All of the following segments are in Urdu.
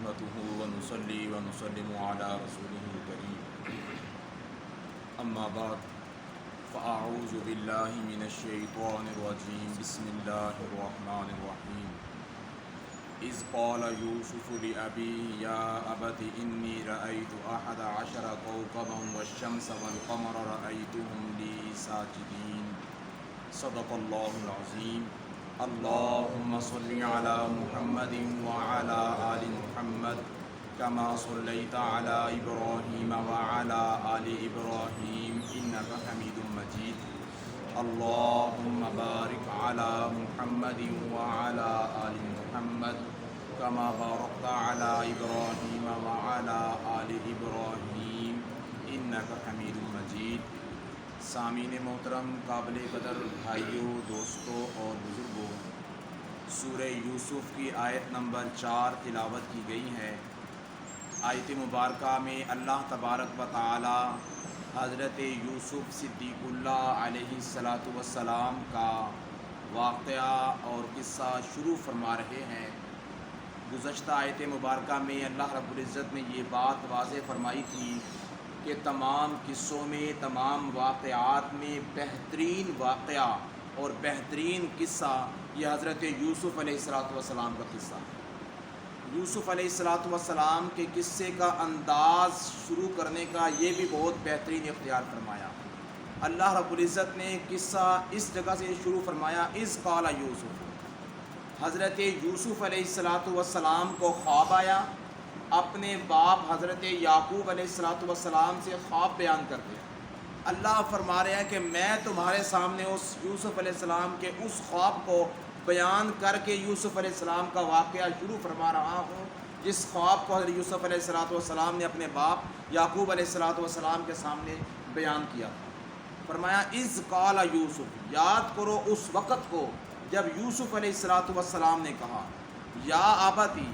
نحمده ونصلي ونسلم على رسوله الكريم اما بعد فاعوذ بالله من الشيطان الرجيم بسم الله الرحمن الرحيم اذ قال يوسف لأبيه يا أبت إني رأيت 11 كوكبا والشمس والقمر رأيتهم لي ساجدين صدق الله العظيم اللهم صل على محمد وعلى آل محمد كما صليت على إبراهيم وعلى آل إبراهيم إنك حميد مجيد اللهم بارك على محمد وعلى آل محمد كما باركت على إبراهيم وعلى آل إبراهيم إنك حميد مجيد۔ سامعین محترم، قابل قدر بھائیوں، دوستوں اور بزرگوں، سورہ یوسف کی آیت نمبر 4 تلاوت کی گئی ہے۔ آیت مبارکہ میں اللہ تبارک و تعالی حضرت یوسف صدیق اللہ علیہ السلام کا واقعہ اور قصہ شروع فرما رہے ہیں۔ گزشتہ آیت مبارکہ میں اللہ رب العزت نے یہ بات واضح فرمائی تھی کہ تمام قصوں میں، تمام واقعات میں بہترین واقعہ اور بہترین قصہ یہ حضرت یوسف علیہ السلام کا قصہ ہے۔ یوسف علیہ السلام کے قصے کا انداز شروع کرنے کا یہ بھی بہت بہترین اختیار فرمایا۔ اللہ رب العزت نے قصہ اس جگہ سے شروع فرمایا، اذ قال یوسف، حضرت یوسف علیہ السلام کو خواب آیا، اپنے باپ حضرت یعقوب علیہ السلام سے خواب بیان کرتے ہیں۔ اللہ فرما رہے ہیں کہ میں تمہارے سامنے اس یوسف علیہ السلام کے اس خواب کو بیان کر کے یوسف علیہ السلام کا واقعہ شروع فرما رہا ہوں، جس خواب کو حضرت یوسف علیہ السلام نے اپنے باپ یعقوب علیہ السلام کے سامنے بیان کیا تھا۔ فرمایا اذ قال یوسف، یاد کرو اس وقت کو جب یوسف علیہ السلام نے کہا یا ابتی،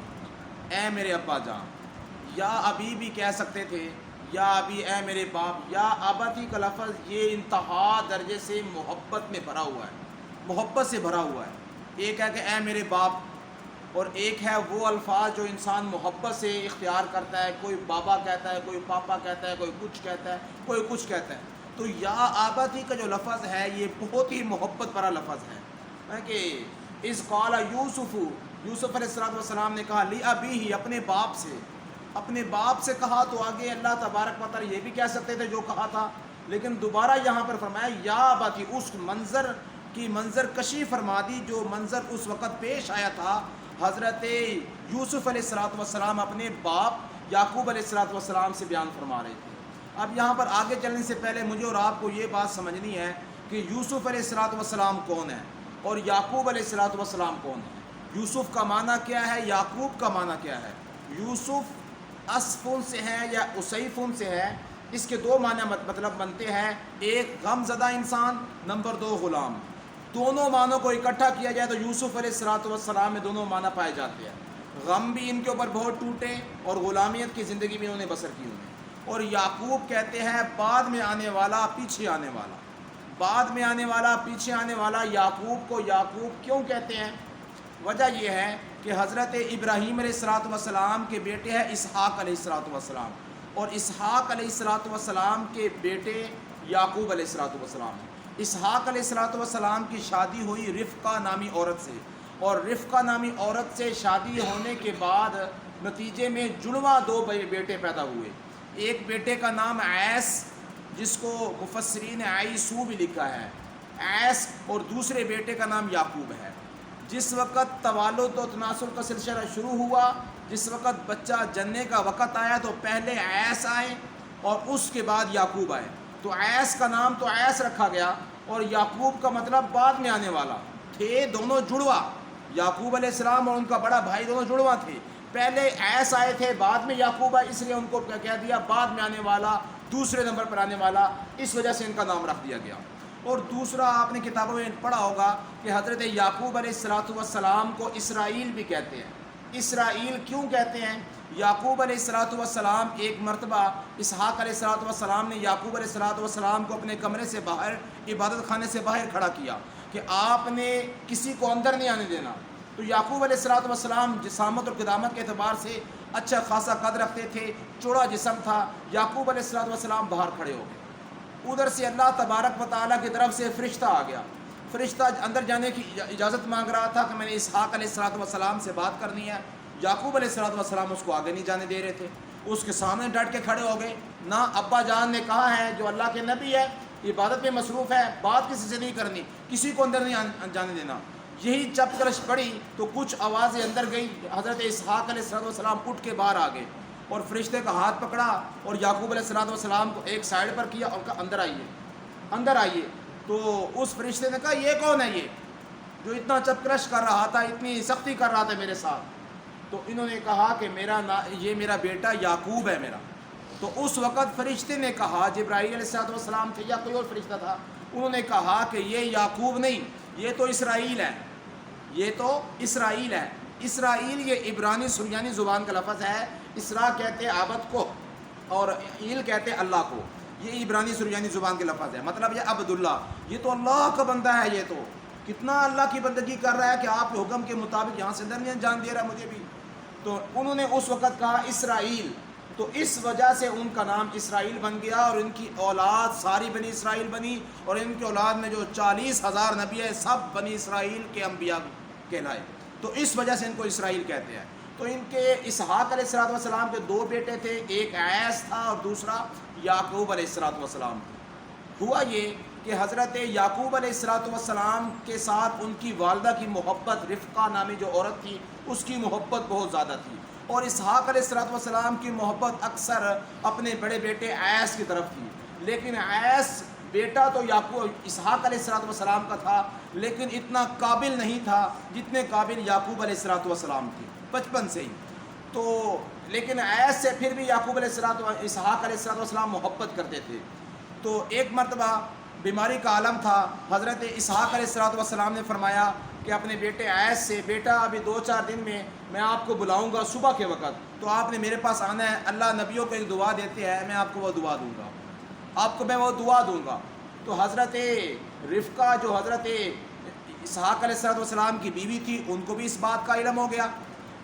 اے میرے ابا جان، یا ابھی بھی کہہ سکتے تھے، یا ابھی اے میرے باپ، یا ابتی کا لفظ یہ انتہا درجے سے محبت میں بھرا ہوا ہے، محبت سے بھرا ہوا ہے۔ ایک ہے کہ اے میرے باپ، اور ایک ہے وہ الفاظ جو انسان محبت سے اختیار کرتا ہے، کوئی بابا کہتا ہے، کوئی پاپا کہتا ہے، کوئی کچھ کہتا ہے، کوئی کچھ کہتا ہے۔ تو یا ابتی کا جو لفظ ہے یہ بہت ہی محبت بھرا لفظ ہے کہ اذ قال یوسف، یوسف علیہ السلام نے کہا لی ابھی ہی، اپنے باپ سے کہا، تو آگے اللہ تبارک و تعالی یہ بھی کہہ سکتے تھے جو کہا تھا، لیکن دوبارہ یہاں پر فرمایا یا ابتی، اس منظر کی منظر کشی فرما دی جو منظر اس وقت پیش آیا تھا۔ حضرت یوسف علیہ السلام اپنے باپ یعقوب علیہ السلام سے بیان فرما رہے تھے۔ اب یہاں پر آگے چلنے سے پہلے مجھے اور آپ کو یہ بات سمجھنی ہے کہ یوسف علیہ السلام کون ہے اور یعقوب علیہ السلام کون ہے۔ یوسف کا معنی کیا ہے، یعقوب کا معنی کیا ہے۔ یوسف اسفن سے ہے یا اسیفن سے ہے، اس کے دو معنی مطلب بنتے ہیں، ایک غم زدہ انسان، نمبر 2 غلام۔ دونوں معنوں کو اکٹھا کیا جائے تو یوسف علیہ السلام میں دونوں معنی پائے جاتے ہیں۔ غم بھی ان کے اوپر بہت ٹوٹے اور غلامیت کی زندگی بھی انہوں نے بسر کی انہیں۔ اور یعقوب کہتے ہیں بعد میں آنے والا، پیچھے آنے والا، بعد میں آنے والا، پیچھے آنے والا۔ یعقوب کو یعقوب کیوں کہتے ہیں؟ وجہ یہ ہے کہ حضرت ابراہیم علیہ السلام کے بیٹے ہیں اسحاق علیہ السلام، اور اسحاق علیہ السلام کے بیٹے یعقوب علیہ السلام۔ اسحاق علیہ السلام کی شادی ہوئی رفقہ نامی عورت سے، اور رفقہ نامی عورت سے شادی ہونے کے بعد نتیجے میں جڑواں 2 بیٹے پیدا ہوئے۔ ایک بیٹے کا نام عیس، جس کو مفسرین عیسو بھی لکھا ہے، عیس، اور دوسرے بیٹے کا نام یعقوب ہے۔ جس وقت توالد و تناسل کا سلسلہ شروع ہوا، جس وقت بچہ جننے کا وقت آیا تو پہلے عیس آئے اور اس کے بعد یعقوب آئے۔ تو عیس کا نام تو عیس رکھا گیا، اور یعقوب کا مطلب بعد میں آنے والا۔ تھے دونوں جڑوا، یعقوب علیہ السلام اور ان کا بڑا بھائی دونوں جڑوا تھے۔ پہلے عیس آئے تھے، بعد میں یعقوب آئے، اس لیے ان کو کہہ دیا بعد میں آنے والا، دوسرے نمبر پر آنے والا، اس وجہ سے ان کا نام رکھ دیا گیا۔ اور دوسرا آپ نے کتابوں میں پڑھا ہوگا کہ حضرت یعقوب علیہ السلام کو اسرائیل بھی کہتے ہیں۔ اسرائیل کیوں کہتے ہیں؟ یعقوب علیہ السلام ایک مرتبہ اسحاق علیہ السلام نے یعقوب علیہ السلام کو اپنے کمرے سے باہر، عبادت خانے سے باہر کھڑا کیا کہ آپ نے کسی کو اندر نہیں آنے دینا، تو یعقوب علیہ السلام جسامت اور قدامت کے اعتبار سے اچھا خاصا قد رکھتے تھے، چوڑا جسم تھا۔ یعقوب علیہ السلام باہر کھڑے ہو گئے، ادھر سے اللہ تبارک و تعالیٰ کی طرف سے فرشتہ آ گیا۔ فرشتہ اندر جانے کی اجازت مانگ رہا تھا کہ میں نے اسحاق علیہ السلام سے بات کرنی ہے۔ یعقوب علیہ السلام اس کو آگے نہیں جانے دے رہے تھے، اس کے سامنے ڈٹ کے کھڑے ہو گئے۔ نہ ابا جان نے کہا ہے جو اللہ کے نبی ہے عبادت میں مصروف ہے، بات کسی سے نہیں کرنی، کسی کو اندر نہیں جانے دینا۔ یہی چپ کرش پڑی تو کچھ آوازیں اندر گئی، حضرت اسحاق علیہ السلام اٹھ کے باہر آ گئے اور فرشتے کا ہاتھ پکڑا اور یعقوب علیہ السلام کو ایک سائڈ پر کیا اور کہا اندر آئیے، اندر آئیے۔ تو اس فرشتے نے کہا یہ کون ہے، یہ جو اتنا چپ کرش کر رہا تھا، اتنی سختی کر رہا تھا میرے ساتھ؟ تو انہوں نے کہا کہ یہ میرا بیٹا یعقوب ہے میرا۔ تو اس وقت فرشتے نے کہا، جبرائیل علیہ السلام تھے یا کوئی اور فرشتہ تھا، انہوں نے کہا کہ یہ یعقوب نہیں، یہ تو اسرائیل ہے، یہ تو اسرائیل ہے۔ اسرائیل یہ عبرانی سریانی زبان کا لفظ ہے۔ اسرا کہتے ہیں عبد کو اور ایل کہتے ہیں اللہ کو، یہ عبرانی سریانی زبان کے لفظ ہے۔ مطلب یہ عبداللہ، یہ تو اللہ کا بندہ ہے، یہ تو کتنا اللہ کی بندگی کر رہا ہے کہ آپ کے حکم کے مطابق یہاں سے اندر نہیں جان دے رہا مجھے بھی۔ تو انہوں نے اس وقت کہا اسرائیل، تو اس وجہ سے ان کا نام اسرائیل بن گیا، اور ان کی اولاد ساری بنی اسرائیل بنی، اور ان کی اولاد میں جو 40,000 نبی ہیں سب بنی اسرائیل کے انبیاء کہلائے، تو اس وجہ سے ان کو اسرائیل کہتے ہیں۔ تو ان کے اسحاق علیہ السلام کے 2 بیٹے تھے، ایک عیس تھا اور دوسرا یعقوب علیہ السلام۔ ہوا یہ کہ حضرت یعقوب علیہ السلام کے ساتھ ان کی والدہ کی محبت، رفقہ نامی جو عورت تھی اس کی محبت بہت زیادہ تھی، اور اسحاق علیہ السلام کی محبت اکثر اپنے بڑے بیٹے عیس کی طرف تھی۔ لیکن عیس بیٹا تو اسحاق علیہ السلام کا تھا، لیکن اتنا قابل نہیں تھا جتنے قابل یعقوب علیہ السلام تھے بچپن سے ہی۔ تو لیکن عیس سے پھر بھی یعقوب علیہ اسحاق علیہ السلام محبت کرتے تھے۔ تو ایک مرتبہ بیماری کا عالم تھا، حضرت اسحاق علیہ السلام نے فرمایا کہ اپنے بیٹے عیس سے، بیٹا ابھی 2-4 دن میں آپ کو بلاؤں گا صبح کے وقت، تو آپ نے میرے پاس آنا ہے، اللہ نبیوں کو ایک دعا دیتے ہیں، میں آپ کو وہ دعا دوں گا، آپ کو میں وہ دعا دوں گا۔ تو حضرت رفقہ جو حضرت اسحاق علیہ السلام کی بیوی تھی، ان کو بھی اس بات کا علم ہو گیا۔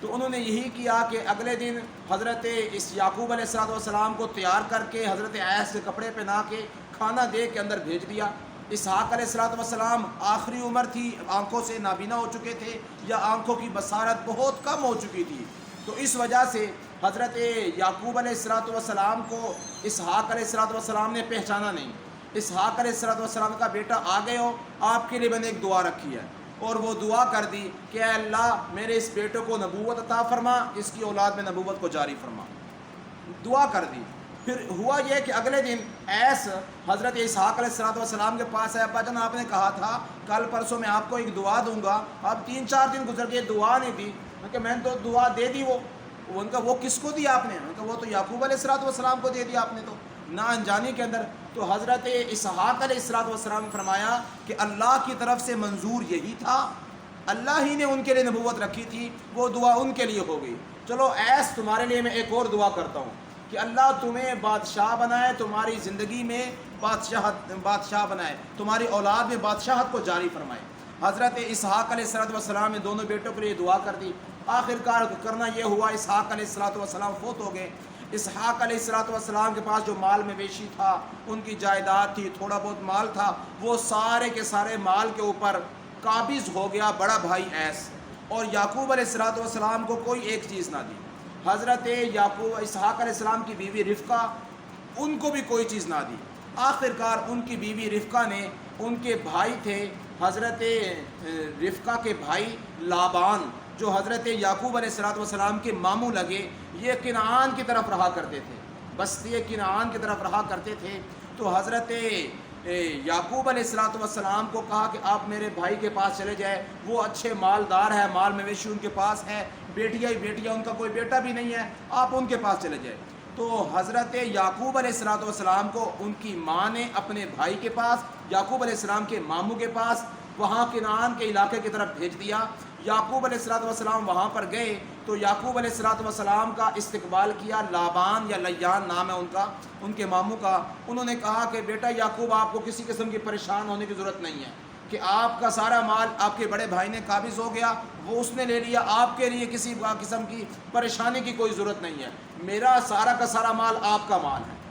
تو انہوں نے یہی کیا کہ اگلے دن حضرت یعقوب علیہ السلام کو تیار کر کے حضرت عیس کے کپڑے پہنا کے کھانا دے کے اندر بھیج دیا۔ اسحاق علیہ السلام آخری عمر تھی، آنکھوں سے نابینا ہو چکے تھے یا آنکھوں کی بصارت بہت کم ہو چکی تھی، تو اس وجہ سے حضرت یعقوب علیہ السلام کو اسحاق علیہ السلام نے پہچانا نہیں۔ اسحاق علیہ السلام کا بیٹا آ گئے ہو، آپ کے لیے میں نے ایک دعا رکھی ہے، اور وہ دعا کر دی کہ اے اللہ میرے اس بیٹے کو نبوت عطا فرما، اس کی اولاد میں نبوت کو جاری فرما، دعا کر دی۔ پھر ہوا یہ کہ اگلے دن عیس حضرت اسحاق علیہ السلام کے پاس ہے، ابا جان آپ نے کہا تھا کل پرسوں میں آپ کو ایک دعا دوں گا، اب 3-4 دن گزر گئے دعا نہیں دی۔ میں نے تو دعا دے دی، ان کا وہ کس کو دی آپ نے؟ وہ تو یعقوب علیہ السلام کو دے دیا آپ نے، تو نا انجانی کے اندر۔ تو حضرت اسحاق علیہ السلام نے فرمایا کہ اللہ کی طرف سے منظور یہی تھا، اللہ ہی نے ان کے لیے نبوت رکھی تھی، وہ دعا ان کے لیے ہو گئی۔ چلو عیس تمہارے لیے میں ایک اور دعا کرتا ہوں کہ اللہ تمہیں بادشاہ بنائے، تمہاری زندگی میں بادشاہ بنائے، تمہاری اولاد میں بادشاہت کو جاری فرمائے۔ حضرت اسحاق علیہ السلام نے دونوں بیٹوں کے لیے دعا کر دی۔ آخر کار کرنا یہ ہوا، اسحاق علیہ السلام فوت ہو گئے۔ اسحاق علیہ السلام کے پاس جو مال مویشی تھا، ان کی جائیداد تھی، تھوڑا بہت مال تھا، وہ سارے کے سارے مال کے اوپر قابض ہو گیا بڑا بھائی عیس، اور یعقوب علیہ السلام کو کوئی ایک چیز نہ دی۔ حضرت اسحاق علیہ السلام کی بیوی رفقہ، ان کو بھی کوئی چیز نہ دی۔ آخر کار ان کی بیوی رفقہ نے، ان کے بھائی تھے حضرت رفقہ کے بھائی لابان، جو حضرت یعقوب علیہ السلام کے ماموں لگے، یہ کنعان کی طرف رہا کرتے تھے، بستی کنعان کی طرف رہا کرتے تھے۔ تو حضرت یعقوب علیہ السلام کو کہا کہ آپ میرے بھائی کے پاس چلے جائے، وہ اچھے مالدار ہے، مال مویشی ان کے پاس ہے، بیٹیاں ہی بیٹیاں، ان کا کوئی بیٹا بھی نہیں ہے، آپ ان کے پاس چلے جائے۔ تو حضرت یعقوب علیہ السلام کو ان کی ماں نے اپنے بھائی کے پاس، یعقوب علیہ السلام کے ماموں کے پاس، وہاں کنعان کے علاقے کی طرف بھیج دیا۔ یعقوب علیہ السلام وہاں پر گئے تو یعقوب علیہ السلام کا استقبال کیا، لابان یا لیان نام ہے ان کا، ان کے ماموں کا۔ انہوں نے کہا کہ بیٹا یعقوب، آپ کو کسی قسم کی پریشان ہونے کی ضرورت نہیں ہے کہ آپ کا سارا مال آپ کے بڑے بھائی نے قابض ہو گیا، وہ اس نے لے لیا، آپ کے لیے کسی قسم کی پریشانی کی کوئی ضرورت نہیں ہے، میرا سارا کا سارا مال آپ کا مال ہے۔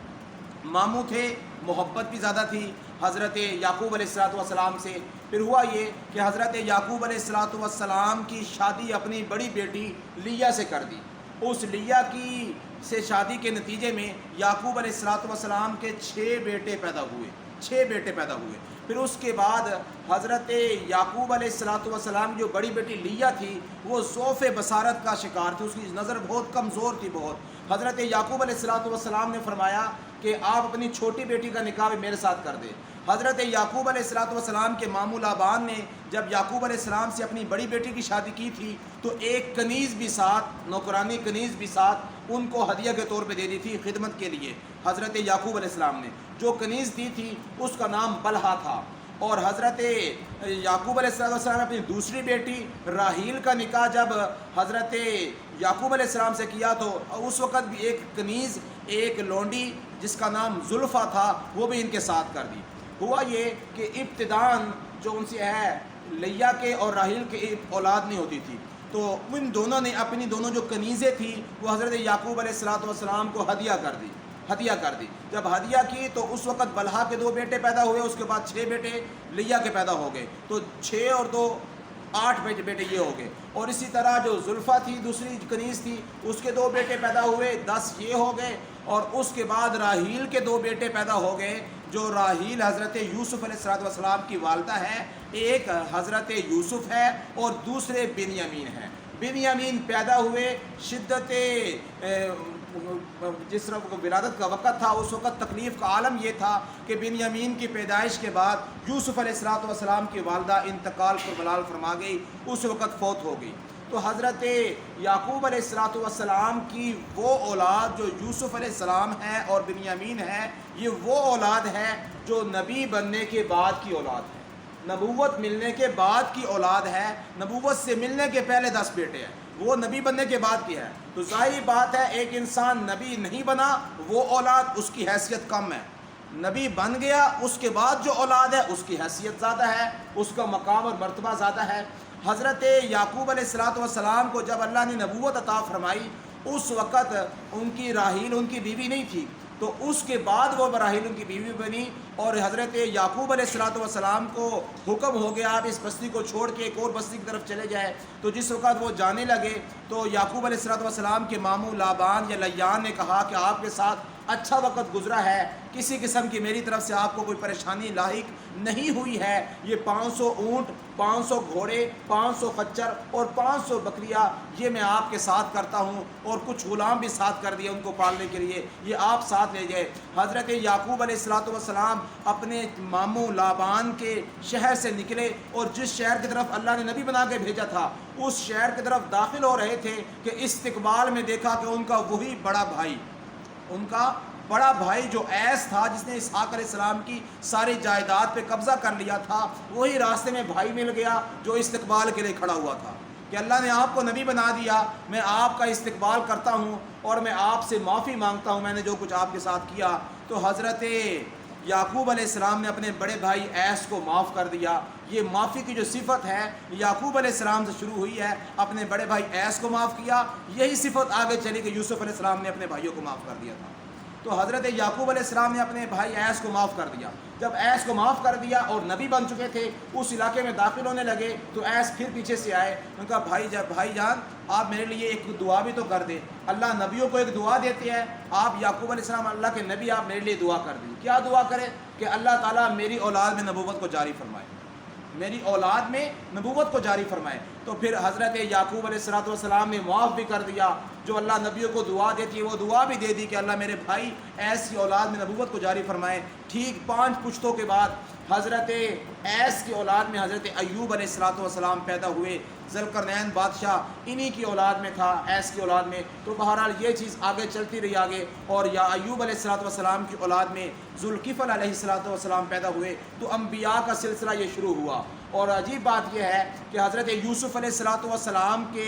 ماموں تھے، محبت بھی زیادہ تھی حضرت یعقوب علیہ السلام سے۔ پھر ہوا یہ کہ حضرت یعقوب علیہ السلام کی شادی اپنی بڑی بیٹی لیا سے کر دی۔ اس لیا کی سے شادی کے نتیجے میں یعقوب علیہ السلام کے 6 بیٹے پیدا ہوئے، 6 بیٹے پیدا ہوئے۔ پھر اس کے بعد حضرت یعقوب علیہ السلام جو بڑی بیٹی لیا تھی وہ ضعف بصارت کا شکار تھی، اس کی نظر بہت کمزور تھی بہت۔ حضرت یعقوب علیہ السلام نے فرمایا کہ آپ اپنی چھوٹی بیٹی کا نکاح بھی میرے ساتھ کر دیں۔ حضرت یعقوب علیہ السلام کے ماموں لابان نے جب یعقوب علیہ السلام سے اپنی بڑی بیٹی کی شادی کی تھی تو ایک کنیز بھی ساتھ، نوکرانی کنیز بھی ساتھ ان کو ہدیہ کے طور پہ دے دی تھی خدمت کے لیے حضرت یعقوب علیہ السلام نے۔ جو کنیز دی تھی اس کا نام بلہا تھا۔ اور حضرت یعقوب علیہ السلام نے اپنی دوسری بیٹی راحیل کا نکاح جب حضرت یعقوب علیہ السلام سے کیا تو اس وقت بھی ایک کنیز، ایک لونڈی جس کا نام زلفہ تھا وہ بھی ان کے ساتھ کر دی۔ ہوا یہ کہ ابتداً جو ان سے ہے لیا کے اور راحیل کے اولاد نہیں ہوتی تھی، تو ان دونوں نے اپنی دونوں جو کنیزیں تھیں وہ حضرت یعقوب علیہ السلام کو ہدیہ کر دی۔ جب ہدیہ کی تو اس وقت بلہا کے 2 بیٹے پیدا ہوئے، اس کے بعد 6 بیٹے لیا کے پیدا ہو گئے، تو 6 اور 2 8 بیٹے یہ ہو گئے۔ اور اسی طرح جو زلفہ تھی دوسری کنیز تھی اس کے 2 بیٹے پیدا ہوئے، 10 یہ ہو گئے۔ اور اس کے بعد راحیل کے 2 بیٹے پیدا ہو گئے، جو راحیل حضرت یوسف علیہ السلام کی والدہ ہے، ایک حضرت یوسف ہے اور دوسرے بنیامین ہیں۔ بنیامین پیدا ہوئے، شدت جس طرح ولادت کا وقت تھا اس وقت تکلیف کا عالم یہ تھا کہ بنیامین کی پیدائش کے بعد یوسف علیہ السلام کی والدہ انتقال پر بلال فرما گئی، اس وقت فوت ہو گئی۔ تو حضرت یعقوب علیہ السلام کی وہ اولاد جو یوسف علیہ السلام ہے اور بنیامین ہے، یہ وہ اولاد ہے جو نبی بننے کے بعد کی اولاد ہے، نبوت ملنے کے بعد کی اولاد ہے۔ نبوت سے ملنے کے پہلے 10 بیٹے ہیں، وہ نبی بننے کے بعد کی ہے۔ تو ظاہری بات ہے ایک انسان نبی نہیں بنا وہ اولاد اس کی حیثیت کم ہے، نبی بن گیا اس کے بعد جو اولاد ہے اس کی حیثیت زیادہ ہے، اس کا مقام اور مرتبہ زیادہ ہے۔ حضرت یعقوب علیہ السلام کو جب اللہ نے نبوت عطا فرمائی اس وقت ان کی راحیل ان کی بیوی نہیں تھی، تو اس کے بعد وہ راحیل ان کی بیوی بنی، اور حضرت یعقوب علیہ السلام کو حکم ہو گیا آپ اس بستی کو چھوڑ کے ایک اور بستی کی طرف چلے جائے۔ تو جس وقت وہ جانے لگے تو یعقوب علیہ السلام کے ماموں لابان یا لیان نے کہا کہ آپ کے ساتھ اچھا وقت گزرا ہے، کسی قسم کی میری طرف سے آپ کو کوئی پریشانی لاحق نہیں ہوئی ہے، یہ 500 اونٹ، 500 گھوڑے، 500 خچر اور 500 بکریاں یہ میں آپ کے ساتھ کرتا ہوں، اور کچھ غلام بھی ساتھ کر دیے ان کو پالنے کے لیے، یہ آپ ساتھ لے جائے۔ حضرت یعقوب علیہ السلام اپنے ماموں لابان کے شہر سے نکلے اور جس شہر کی طرف اللہ نے نبی بنا کے بھیجا تھا اس شہر کی طرف داخل ہو رہے تھے کہ استقبال میں دیکھا کہ ان کا وہی بڑا بھائی، ان کا بڑا بھائی جو ایس تھا جس نے اسحاق علیہ السلام کی ساری جائیداد پہ قبضہ کر لیا تھا، وہی راستے میں بھائی مل گیا جو استقبال کے لیے کھڑا ہوا تھا کہ اللہ نے آپ کو نبی بنا دیا، میں آپ کا استقبال کرتا ہوں اور میں آپ سے معافی مانگتا ہوں میں نے جو کچھ آپ کے ساتھ کیا۔ تو حضرت یعقوب علیہ السلام نے اپنے بڑے بھائی ایس کو معاف کر دیا۔ یہ معافی کی جو صفت ہے یعقوب علیہ السلام سے شروع ہوئی ہے، اپنے بڑے بھائی ایس کو معاف کیا، یہی صفت آگے چلی کہ یوسف علیہ السلام نے اپنے بھائیوں کو معاف کر دیا تھا۔ تو حضرت یعقوب علیہ السلام نے اپنے بھائی ایس کو معاف کر دیا۔ جب ایس کو معاف کر دیا اور نبی بن چکے تھے، اس علاقے میں داخل ہونے لگے تو ایس پھر پیچھے سے آئے، ان کا بھائی جان آپ میرے لیے ایک دعا بھی تو کر دیں، اللہ نبیوں کو ایک دعا دیتے ہیں، آپ یعقوب علیہ السلام اللہ کے نبی، آپ میرے لیے دعا کر دیں۔ کیا دعا کریں؟ کہ اللہ تعالیٰ میری اولاد میں نبوت کو جاری فرمائے، میری اولاد میں نبوت کو جاری فرمائے۔ تو پھر حضرت یعقوب علیہ السلام نے معاف بھی کر دیا، جو اللہ نبیوں کو دعا دیتی ہے وہ دعا بھی دے دی کہ اللہ میرے بھائی ایسی اولاد میں نبوت کو جاری فرمائے۔ ٹھیک 5 پشتوں کے بعد حضرت ایس کی اولاد میں حضرت ایوب علیہ السلام پیدا ہوئے، ذوالقرنین بادشاہ انہی کی اولاد میں تھا، ایس کی اولاد میں۔ تو بہرحال یہ چیز آگے چلتی رہی آگے، اور یا ایوب علیہ السلام کی اولاد میں ذوالکفل علیہ السلام پیدا ہوئے۔ تو انبیاء کا سلسلہ یہ شروع ہوا۔ اور عجیب بات یہ ہے کہ حضرت یوسف علیہ السلام کے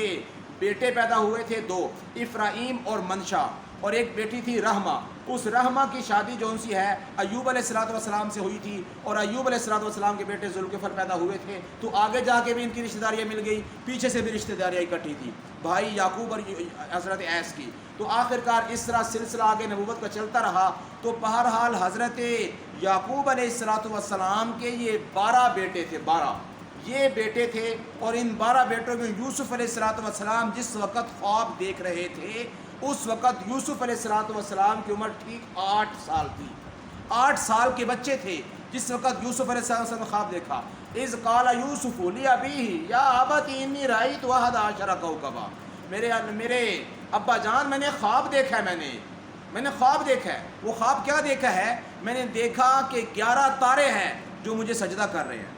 بیٹے پیدا ہوئے تھے 2، افرایم اور منشا، اور ایک بیٹی تھی رحمہ۔ اس رحمہ کی شادی جو ان سی ہے ایوب علیہ السلام سے ہوئی تھی، اور ایوب علیہ السلام کے بیٹے ذوالکفل پیدا ہوئے تھے، تو آگے جا کے بھی ان کی رشتہ داریاں مل گئی، پیچھے سے بھی رشتہ داریاں اکٹھی تھی بھائی یعقوب اور حضرت ایس کی۔ تو آخرکار اس طرح سلسلہ آگے نبوت کا چلتا رہا۔ تو بہرحال حضرت یعقوب علیہ السلام کے یہ 12 بیٹے تھے، 12 یہ بیٹے تھے، اور ان 12 بیٹوں میں یوسف علیہ السلام جس وقت خواب دیکھ رہے تھے اس وقت یوسف علیہ السلام کی عمر ٹھیک 8 سال تھی۔ 8 سال کے بچے تھے جس وقت یوسف علیہ السلام نے خواب دیکھا۔ اذ قال یوسف لأبیہ یا ابت انی رأیت 11 کوکبا، میرے ابا جان میں نے خواب دیکھا ہے، میں نے خواب دیکھا ہے۔ وہ خواب کیا دیکھا ہے؟ میں نے دیکھا کہ 11 تارے ہیں جو مجھے سجدہ کر رہے ہیں،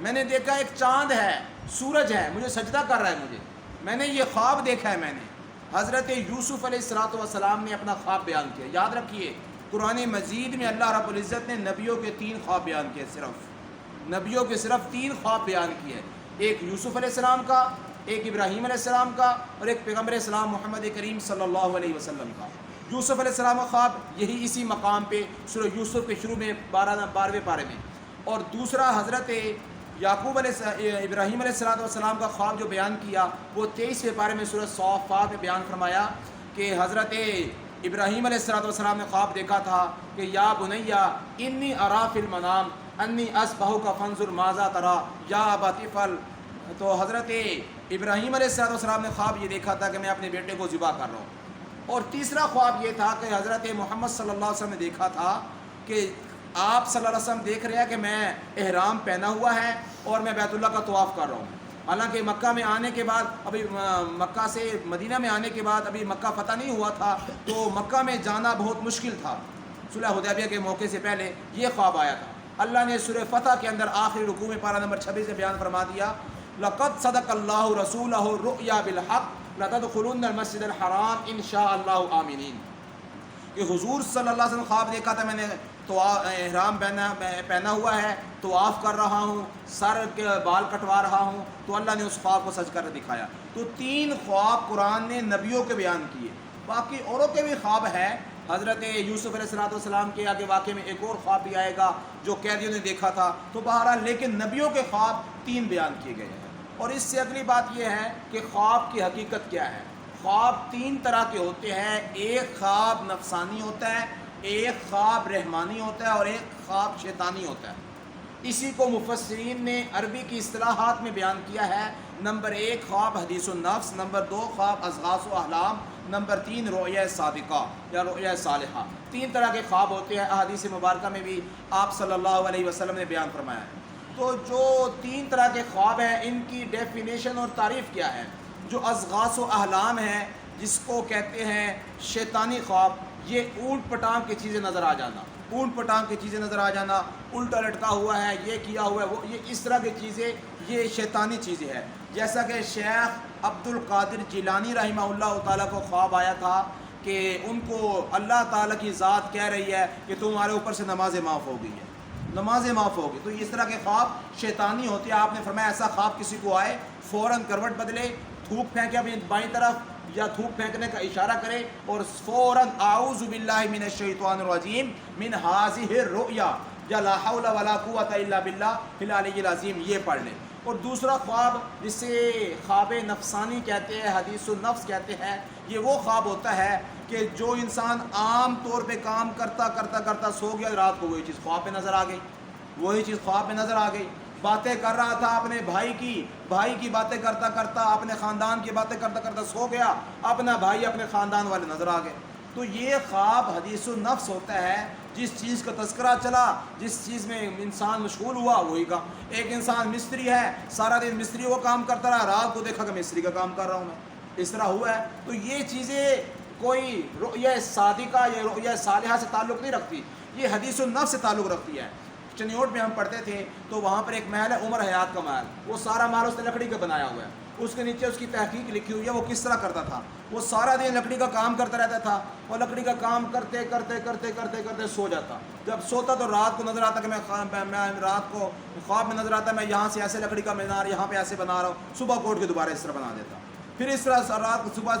میں نے دیکھا ایک چاند ہے، سورج ہے، مجھے سجدہ کر رہا ہے، میں نے یہ خواب دیکھا ہے۔ میں نے حضرت یوسف علیہ السلام نے اپنا خواب بیان کیا۔ یاد رکھیے قرآن مجید میں اللہ رب العزت نے نبیوں کے 3 خواب بیان کیے، صرف نبیوں کے صرف 3 خواب بیان کیے، ایک یوسف علیہ السلام کا، ایک ابراہیم علیہ السلام کا، اور ایک پیغمبر اسلام محمد کریم صلی اللہ علیہ وسلم کا۔ یوسف علیہ السلام کا خواب یہی اسی مقام پہ سورہ یوسف کے شروع میں 12ویں پارے میں، اور دوسرا حضرت ابراہیم علیہ السلام کا خواب جو بیان کیا وہ 23ویں پارے میں سورہ صافات میں بیان فرمایا کہ حضرت ابراہیم علیہ السلام نے خواب دیکھا تھا کہ یا بنیا انی ارا فی المنام انی اذبحک فانظر ماذا تری یا ابت افعل۔ تو حضرت ابراہیم علیہ السلام نے خواب یہ دیکھا تھا کہ میں اپنے بیٹے کو ذبح کر رہا ہوں، اور تیسرا خواب یہ تھا کہ حضرت محمد صلی اللہ علیہ وسلم نے دیکھا تھا کہ آپ صلی اللہ علیہ وسلم دیکھ رہے ہیں کہ میں احرام پہنا ہوا ہے اور میں بیت اللہ کا طواف کر رہا ہوں۔ حالانکہ مکہ میں آنے کے بعد، ابھی مکہ سے مدینہ میں آنے کے بعد ابھی مکہ فتح نہیں ہوا تھا، تو مکہ میں جانا بہت مشکل تھا۔ صلح حدیبیہ کے موقع سے پہلے یہ خواب آیا تھا۔ اللہ نے سورہ فتح کے اندر آخری رکوع میں پارہ نمبر 26 سے بیان فرما دیا، لَقَدْ صَدَقَ اللَّهُ رَسُولَهُ الرُّؤْيَا بِالْحَقِّ لَتَدْخُلُنَّ الْمَسْجِدَ الْحَرَامَ إِنْ شَاءَ اللَّهُ آمِنِينَ، کہ حضور صلی اللہ علیہ وسلم خواب دیکھا تھا، میں نے تو احرام پہنا ہوا ہے، طواف کر رہا ہوں، سر کے بال کٹوا رہا ہوں، تو اللہ نے اس خواب کو سچ کر دکھایا۔ تو 3 خواب قرآن نے نبیوں کے بیان کیے، باقی اوروں کے بھی خواب ہے۔ حضرت یوسف علیہ السلام کے آگے واقعے میں ایک اور خواب بھی آئے گا جو قیدیوں نے دیکھا تھا۔ تو بہرحال لیکن نبیوں کے خواب 3 بیان کیے گئے ہیں۔ اور اس سے اگلی بات یہ ہے کہ خواب کی حقیقت کیا ہے۔ خواب 3 طرح کے ہوتے ہیں، ایک خواب نفسانی ہوتا ہے، ایک خواب رحمانی ہوتا ہے، اور ایک خواب شیطانی ہوتا ہے۔ اسی کو مفسرین نے عربی کی اصطلاحات میں بیان کیا ہے۔ نمبر 1 خواب حدیث النفس، نمبر 2 خواب اضغاث و احلام، نمبر 3 رؤیا صادقہ یا رؤیا صالحہ۔ 3 طرح کے خواب ہوتے ہیں، احادیث مبارکہ میں بھی آپ صلی اللہ علیہ وسلم نے بیان فرمایا ہے۔ تو جو 3 طرح کے خواب ہیں ان کی ڈیفینیشن اور تعریف کیا ہے۔ جو اضغاث و احلام ہے، جس کو کہتے ہیں شیطانی خواب، یہ اونٹ پٹانگ کی چیزیں نظر آ جانا، اونٹ پٹانگ کی چیزیں نظر آ جانا، الٹا لٹکا ہوا ہے، یہ کیا ہوا ہے، وہ یہ اس طرح کی چیزیں، یہ شیطانی چیزیں ہیں۔ جیسا کہ شیخ عبد القادر جیلانی رحمہ اللہ تعالیٰ کو خواب آیا تھا کہ ان کو اللہ تعالیٰ کی ذات کہہ رہی ہے کہ تمہارے اوپر سے نمازیں معاف ہو گئی ہیں، نمازیں معاف ہو گئی۔ تو اس طرح کے خواب شیطانی ہوتے ہیں۔ آپ نے فرمایا ایسا خواب کسی کو آئے فوراً کروٹ بدلے، تھوک پھینکے اپنی بائیں طرف یا تھوک پھینکنے کا اشارہ کرے اور فوراً اعوذ باللہ من الشیطان الرجیم من ہذہ الرؤیا یا لا حول ولا قوۃ الا باللہ العلی العظیم، یہ پڑھ لیں۔ اور دوسرا خواب جسے خواب نفسانی کہتے ہیں، حدیث النفس کہتے ہیں، یہ وہ خواب ہوتا ہے کہ جو انسان عام طور پہ کام کرتا کرتا کرتا سو گیا، رات کو وہی چیز خواب میں نظر آ گئی، وہی چیز خواب میں نظر آ گئی۔ باتیں کر رہا تھا اپنے بھائی کی باتیں کرتا کرتا، اپنے خاندان کی باتیں کرتا کرتا سو گیا، اپنا بھائی اپنے خاندان والے نظر آ گئے۔ تو یہ خواب حدیث النفس ہوتا ہے، جس چیز کا تذکرہ چلا، جس چیز میں انسان مشغول ہوا وہی کا۔ ایک انسان مستری ہے، سارا دن مستری وہ کام کرتا رہا، رات کو دیکھا کہ مستری کا کام کر رہا ہوں میں، اس طرح ہوا ہے۔ تو یہ چیزیں کوئی رؤیا صادقہ یا رؤیا صالحہ سے تعلق نہیں رکھتی، یہ حدیث النفس سے تعلق رکھتی ہے۔ چنیوٹ میں ہم پڑھتے تھے تو وہاں پر ایک محل ہے عمر حیات کا محل، وہ سارا محل اس نے لکڑی کا بنایا ہوا ہے، اس کے نیچے اس کی تحقیق لکھی ہوئی ہے وہ کس طرح کرتا تھا۔ وہ سارا دن لکڑی کا کام کرتا رہتا تھا، اور لکڑی کا کام کرتے کرتے کرتے کرتے کرتے سو جاتا۔ جب سوتا تو رات کو نظر آتا کہ میں رات کو خواب میں نظر آتا میں یہاں سے ایسے لکڑی کا مینار یہاں پہ ایسے بنا رہا ہوں، صبح کو اٹھ کے دوبارہ اس طرح بنا دیتا۔ پھر اس طرح رات صبح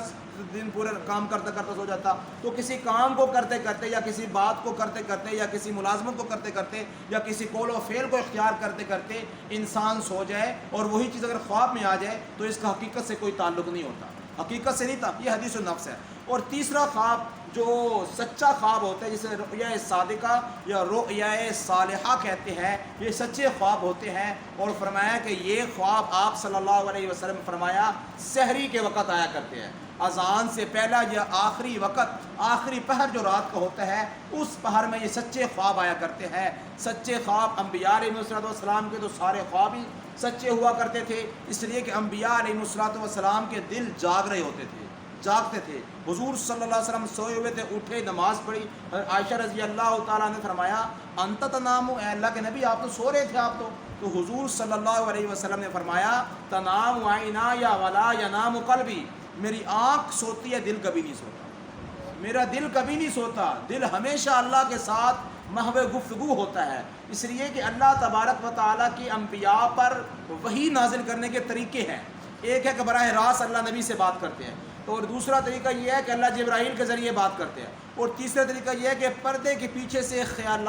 دن پورے کام کرتا کرتا سو جاتا. تو کسی کام کو کرتے کرتے یا کسی بات کو کرتے کرتے یا کسی ملازمت کو کرتے کرتے یا کسی قول و فعل کو اختیار کرتے کرتے انسان سو جائے اور وہی چیز اگر خواب میں آ جائے تو اس کا حقیقت سے کوئی تعلق نہیں ہوتا, حقیقت سے نہیں تھا. یہ حدیث النفس ہے. اور تیسرا خواب جو سچا خواب ہوتا ہے جسے رؤیا صادقہ یا رؤیا صالحہ کہتے ہیں, یہ سچے خواب ہوتے ہیں. اور فرمایا کہ یہ خواب آپ صلی اللہ علیہ وسلم فرمایا سحری کے وقت آیا کرتے ہیں, اذان سے پہلا یا آخری وقت, آخری پہر جو رات کا ہوتا ہے اس پہر میں یہ سچے خواب آیا کرتے ہیں. سچے خواب انبیاء علیہ السلام کے تو سارے خواب ہی سچے ہوا کرتے تھے, اس لیے کہ انبیاء علیہ السلام کے دل جاگ رہے ہوتے تھے, جاگتے تھے. حضور صلی اللہ علیہ وسلم سوئے ہوئے تھے, اٹھے, نماز پڑھی. عائشہ رضی اللہ تعالیٰ نے فرمایا انت تنام, اے اللہ کے نبی آپ تو سو رہے تھے آپ تو حضور صلی اللہ علیہ وسلم نے فرمایا تنام عینا یا ولا ینام قلبی, میری آنکھ سوتی ہے, دل کبھی نہیں سوتا, میرا دل کبھی نہیں سوتا, دل ہمیشہ اللہ کے ساتھ محو گفتگو ہوتا ہے. اس لیے کہ اللہ تبارک و تعالیٰ کی انبیاء پر وحی نازل کرنے کے طریقے ہیں. ایک ہے کہ براہ راست اللہ نبی سے بات کرتے ہیں, اور دوسرا طریقہ یہ ہے کہ اللہ جبرائیل کے ذریعے بات کرتے ہیں, اور تیسرا طریقہ یہ ہے کہ پردے کے پیچھے سے خیال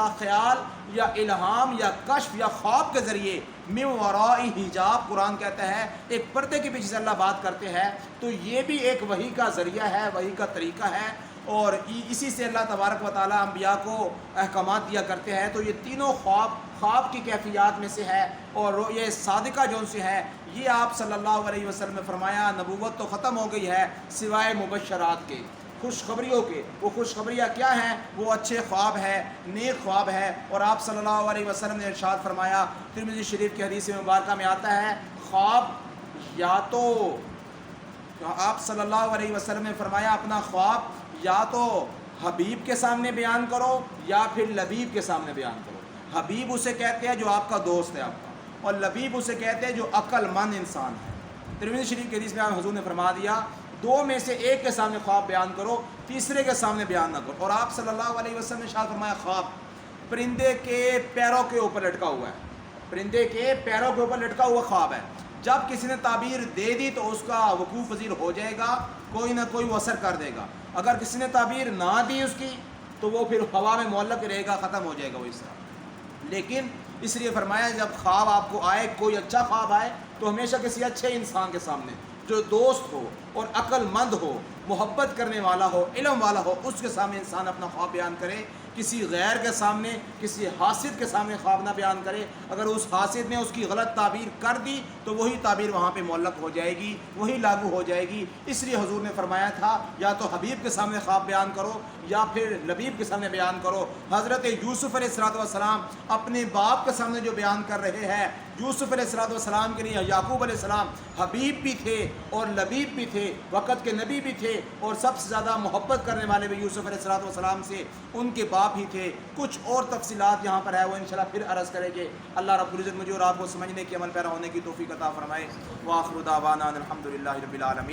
یا الہام یا کشف یا خواب کے ذریعے من وراء حجاب, قرآن کہتا ہے ایک پردے کے پیچھے سے اللہ بات کرتے ہیں. تو یہ بھی ایک وحی کا ذریعہ ہے, وحی کا طریقہ ہے, اور اسی سے اللہ تبارک و تعالیٰ انبیاء کو احکامات دیا کرتے ہیں. تو یہ تینوں خواب کی کیفیات میں سے ہے, اور یہ صادقہ جو ان سے ہے یہ آپ صلی اللہ علیہ وسلم نے فرمایا نبوت تو ختم ہو گئی ہے سوائے مبشرات کے, خوشخبریوں کے. وہ خوشخبریاں کیا ہیں؟ وہ اچھے خواب ہے, نیک خواب ہے. اور آپ صلی اللہ علیہ وسلم نے ارشاد فرمایا, ترمذی شریف کی حدیث مبارکہ میں آتا ہے, خواب یا تو آپ صلی اللہ علیہ وسلم نے فرمایا اپنا خواب یا تو حبیب کے سامنے بیان کرو یا پھر لبیب کے سامنے بیان کرو. حبیب اسے کہتے ہیں جو آپ کا دوست ہے آپ کا, اور لبیب اسے کہتے ہیں جو عقل مند انسان ہے. ترمذی شریف کی حدیث میں حضور نے فرما دیا دو میں سے ایک کے سامنے خواب بیان کرو, تیسرے کے سامنے بیان نہ کرو. اور آپ صلی اللہ علیہ وسلم نے ارشاد فرمایا خواب پرندے کے پیروں کے اوپر لٹکا ہوا ہے, پرندے کے پیروں کے اوپر لٹکا ہوا خواب ہے. جب کسی نے تعبیر دے دی تو اس کا وقوع پذیر ہو جائے گا, کوئی نہ کوئی وہ اثر کر دے گا. اگر کسی نے تعبیر نہ دی اس کی تو وہ پھر ہوا میں معلق رہے گا, ختم ہو جائے گا وہ اس طرح. لیکن اس لیے فرمایا جب خواب آپ کو آئے, کوئی اچھا خواب آئے, تو ہمیشہ کسی اچھے انسان کے سامنے جو دوست ہو اور عقل مند ہو, محبت کرنے والا ہو, علم والا ہو, اس کے سامنے انسان اپنا خواب بیان کرے. کسی غیر کے سامنے, کسی حاسد کے سامنے خواب نہ بیان کرے. اگر اس حاسد نے اس کی غلط تعبیر کر دی تو وہی تعبیر وہاں پہ معلق ہو جائے گی, وہی لاگو ہو جائے گی. اس لیے حضور نے فرمایا تھا یا تو حبیب کے سامنے خواب بیان کرو یا پھر لبیب کے سامنے بیان کرو. حضرت یوسف علیہ السلام اپنے باپ کے سامنے جو بیان کر رہے ہیں, یوسف علیہ السلام کے لیے یعقوب علیہ السلام حبیب بھی تھے اور لبیب بھی تھے, وقت کے نبی بھی تھے, اور سب سے زیادہ محبت کرنے والے بھی یوسف علیہ السلام سے ان کے باپ ہی تھے. کچھ اور تفصیلات یہاں پر ہے وہ انشاءاللہ پھر عرض کریں گے. اللہ رب العزت مجھے اور آپ کو سمجھنے کی, عمل پیرا ہونے کی توفیق عطا فرمائے. وآخر دعوانا الحمدللہ رب العالمین.